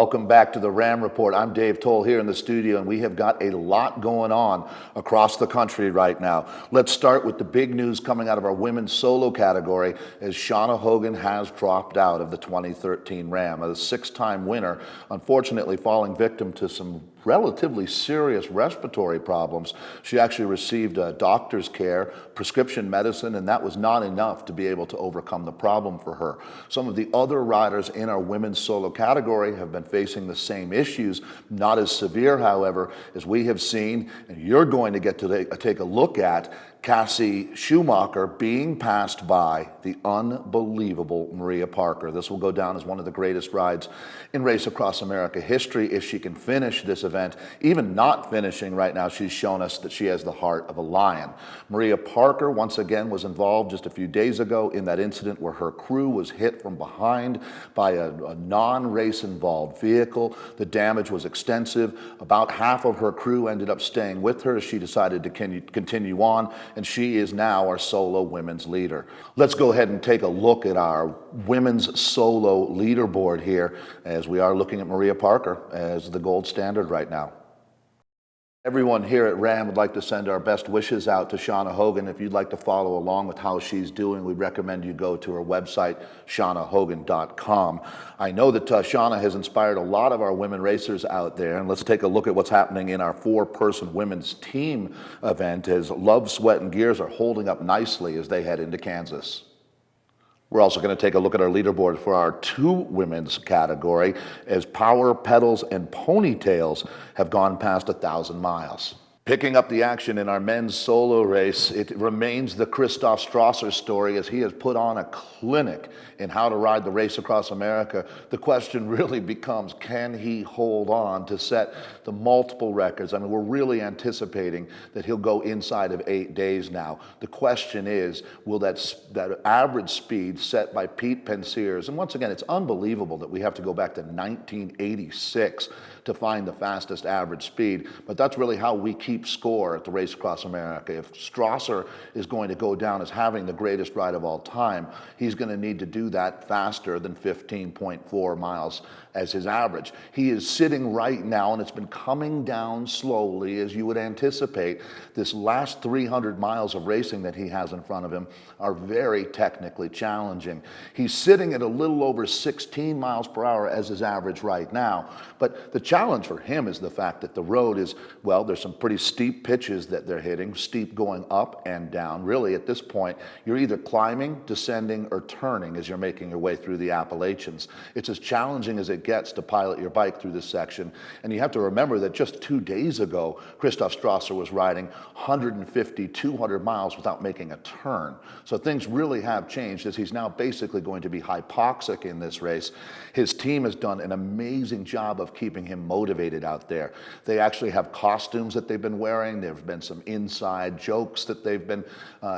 Welcome back to the RAAM Report. I'm Dave Toll here in the studio, and we have got a lot going on across the country right now. Let's start with the big news coming out of our women's solo category, as Shauna Hogan has dropped out of the 2013 RAAM, a six-time winner, unfortunately falling victim to some relatively serious respiratory problems. She actually received doctor's care, prescription medicine, and that was not enough to be able to overcome the problem for her. Some of the other riders in our women's solo category have been facing the same issues, not as severe, however, as we have seen, and you're going to get to take a look at Cassie Schumacher being passed by the unbelievable Maria Parker. This will go down as one of the greatest rides in Race Across America history if she can finish this event. Even not finishing right now, she's shown us that she has the heart of a lion. Maria Parker, once again, was involved just a few days ago in that incident where her crew was hit from behind by a non-race involved vehicle. The damage was extensive. About half of her crew ended up staying with her as she decided to continue on, and she is now our solo women's leader. Let's go ahead and take a look at our women's solo leaderboard here, as we are looking at Maria Parker as the gold standard right now. Everyone here at RAAM would like to send our best wishes out to Shauna Hogan. If you'd like to follow along with how she's doing, we'd recommend you go to her website, shaunahogan.com. I know that Shauna has inspired a lot of our women racers out there, and let's take a look at what's happening in our four-person women's team event, as Love, Sweat, and Gears are holding up nicely as they head into Kansas. We're also going to take a look at our leaderboard for our two women's category, as Power, Pedals, and Ponytails have gone past 1,000 miles. Picking up the action in our men's solo race, it remains the Christoph Strasser story, as he has put on a clinic in how to ride the Race Across America. The question really becomes, can he hold on to set the multiple records? I mean, we're really anticipating that he'll go inside of 8 days now. The question is, will that average speed set by Pete Pensiers, and once again, it's unbelievable that we have to go back to 1986 to find the fastest average speed, but that's really how we keep score at the Race Across America. If Strasser is going to go down as having the greatest ride of all time, he's going to need to do that faster than 15.4 miles as his average. He is sitting right now, and it's been coming down slowly, as you would anticipate. This last 300 miles of racing that he has in front of him are very technically challenging. He's sitting at a little over 16 miles per hour as his average right now, but the challenge for him is the fact that the road is, well, there's some pretty steep pitches that they're hitting, steep going up and down. Really, at this point, you're either climbing, descending, or turning as you're making your way through the Appalachians. It's as challenging as it gets to pilot your bike through this section. And you have to remember that just 2 days ago, Christoph Strasser was riding 150, 200 miles without making a turn. So things really have changed, as he's now basically going to be hypoxic in this race. His team has done an amazing job of keeping him motivated out there. They actually have costumes that they've been wearing. There have been some inside jokes that they've been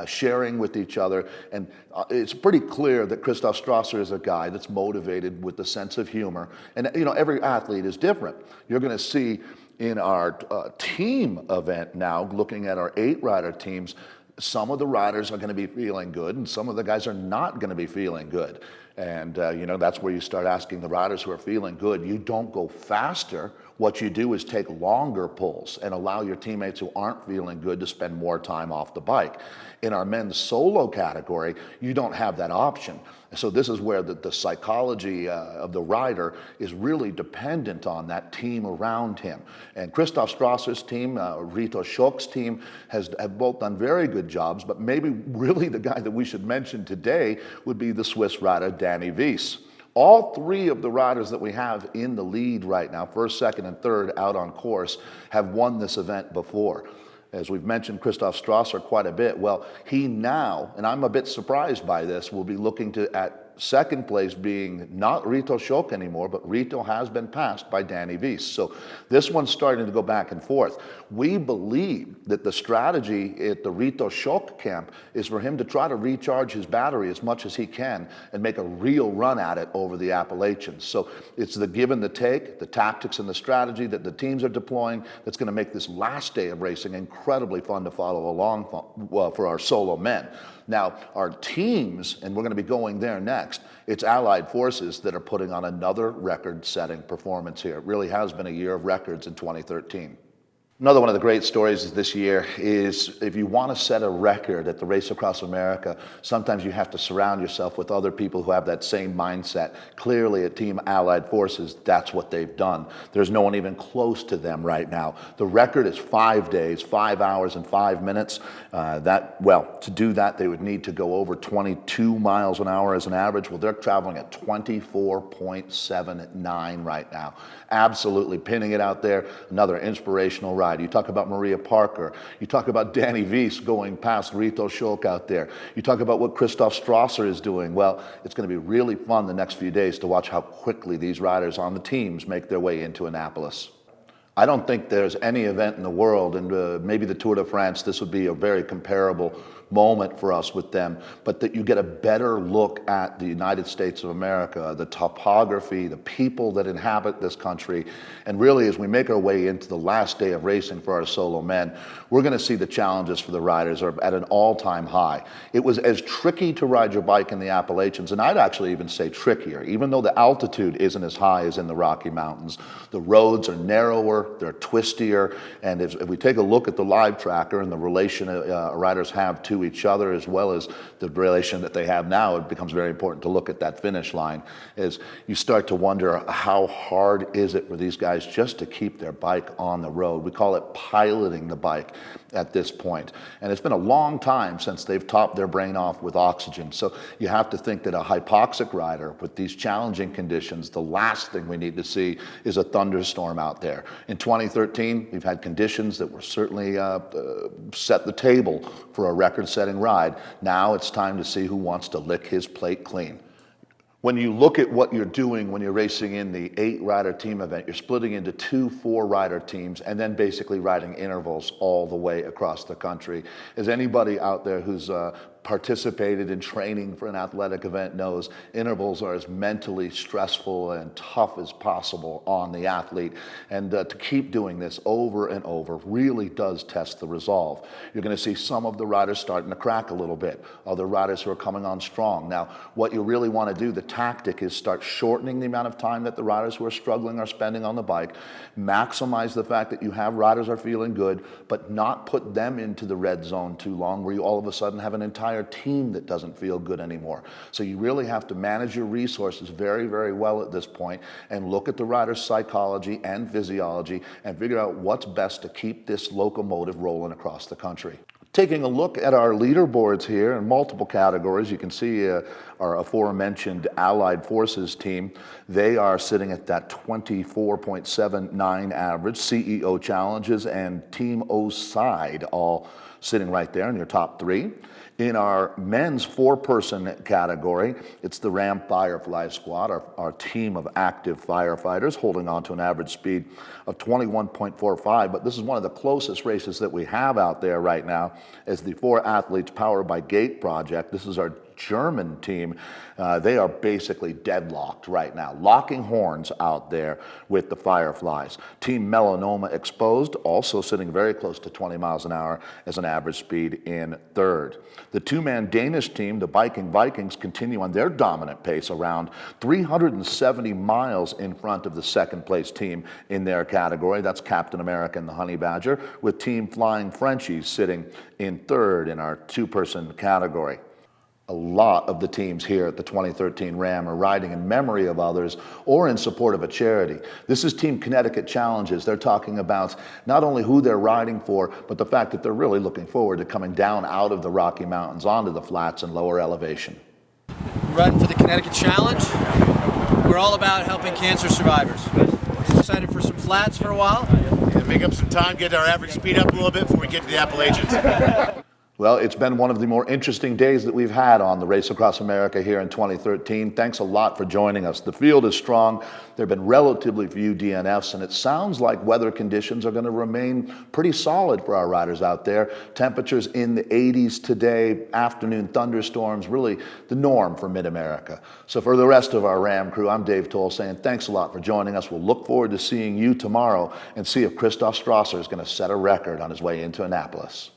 sharing with each other. And it's pretty clear that Christoph Strasser is a guy that's motivated with the sense of humor. And you know, every athlete is different. You're going to see in our team event now, looking at our 8-rider teams, some of the riders are going to be feeling good, and some of the guys are not going to be feeling good. And you know, that's where you start asking the riders who are feeling good. You don't go faster. What you do is take longer pulls and allow your teammates who aren't feeling good to spend more time off the bike. In our men's solo category, you don't have that option. So this is where the psychology of the rider is really dependent on that team around him. And Christoph Strasser's team, Rito Schock's team, have both done very good jobs, but maybe really the guy that we should mention today would be the Swiss rider Danny Weiss. All 3 of the riders that we have in the lead right now, first, second, and third out on course, have won this event before. As we've mentioned Christoph Strasser quite a bit, well, he now, and I'm a bit surprised by this, will be looking at second place being not Rito Schock anymore, but Rito has been passed by Danny Weiss. So this one's starting to go back and forth. We believe that the strategy at the Rito Schock camp is for him to try to recharge his battery as much as he can and make a real run at it over the Appalachians. So it's the give and the take, the tactics and the strategy that the teams are deploying that's going to make this last day of racing incredibly fun to follow along for our solo men. Now, our teams, and we're going to be going there next, next. It's Allied forces that are putting on another record-setting performance here. It really has been a year of records in 2013. Another one of the great stories this year is if you want to set a record at the Race Across America, sometimes you have to surround yourself with other people who have that same mindset. Clearly at Team Allied Forces, that's what they've done. There's no one even close to them right now. The record is 5 days, 5 hours and 5 minutes. To do that, they would need to go over 22 miles an hour as an average. Well, they're traveling at 24.79 right now. Absolutely pinning it out there. Another inspirational ride. You talk about Maria Parker. You talk about Danny Weiss going past Rito Scholk out there. You talk about what Christoph Strasser is doing. Well, it's going to be really fun the next few days to watch how quickly these riders on the teams make their way into Annapolis. I don't think there's any event in the world, and maybe the Tour de France, this would be a very comparable moment for us with them, but that you get a better look at the United States of America, the topography, the people that inhabit this country, and really as we make our way into the last day of racing for our solo men, we're going to see the challenges for the riders are at an all-time high. It was as tricky to ride your bike in the Appalachians, and I'd actually even say trickier, even though the altitude isn't as high as in the Rocky Mountains. The roads are narrower, they're twistier, and if we take a look at the live tracker and the relation riders have to each other, as well as the relation that they have now, it becomes very important to look at that finish line. As you start to wonder how hard is it for these guys just to keep their bike on the road. We call it piloting the bike at this point. And it's been a long time since they've topped their brain off with oxygen. So you have to think that a hypoxic rider with these challenging conditions, the last thing we need to see is a thunderstorm out there. In 2013, we've had conditions that were certainly set the table for a record-setting ride. Now it's time to see who wants to lick his plate clean. When you look at what you're doing when you're racing in the 8-rider team event, you're splitting into 2 4-rider teams and then basically riding intervals all the way across the country. As anybody out there who's participated in training for an athletic event knows, intervals are as mentally stressful and tough as possible on the athlete. And to keep doing this over and over really does test the resolve. You're going to see some of the riders starting to crack a little bit, other riders who are coming on strong. Now, what you really want to do, the tactic is start shortening the amount of time that the riders who are struggling are spending on the bike, maximize the fact that you have riders are feeling good, but not put them into the red zone too long where you all of a sudden have an entire team that doesn't feel good anymore. So you really have to manage your resources very, very well at this point and look at the rider's psychology and physiology and figure out what's best to keep this locomotive rolling across the country. Taking a look at our leaderboards here in multiple categories, you can see our aforementioned Allied Forces team. They are sitting at that 24.79 average. CEO Challenges and Team O's Side all sitting right there in your top 3. In our men's 4-person category, it's the RAAM Firefly Squad, our team of active firefighters, holding on to an average speed of 21.45. But this is one of the closest races that we have out there right now as the 4 athletes powered by Gate Project. This is our German team. They are basically deadlocked right now, locking horns out there with the Fireflies. Team Melanoma Exposed also sitting very close to 20 miles an hour as an average speed in 3rd. The 2-man Danish team, the Biking Vikings, continue on their dominant pace around 370 miles in front of the 2nd place team in their category. That's Captain America and the Honey Badger, with Team Flying Frenchies sitting in 3rd in our 2-person category. A lot of the teams here at the 2013 RAAM are riding in memory of others or in support of a charity. This is Team Connecticut Challenges. They're talking about not only who they're riding for, but the fact that they're really looking forward to coming down out of the Rocky Mountains onto the flats and lower elevation. Riding for the Connecticut Challenge. We're all about helping cancer survivers. Excited for some flats for a while. And make up some time, get our average speed up a little bit before we get to the Appalachians. Well, it's been one of the more interesting days that we've had on the Race Across America here in 2013. Thanks a lot for joining us. The field is strong. There have been relatively few DNFs, and it sounds like weather conditions are going to remain pretty solid for our riders out there. Temperatures in the 80s today, afternoon thunderstorms, really the norm for mid-America. So for the rest of our RAAM crew, I'm Dave Toll saying thanks a lot for joining us. We'll look forward to seeing you tomorrow and see if Christoph Strasser is going to set a record on his way into Annapolis.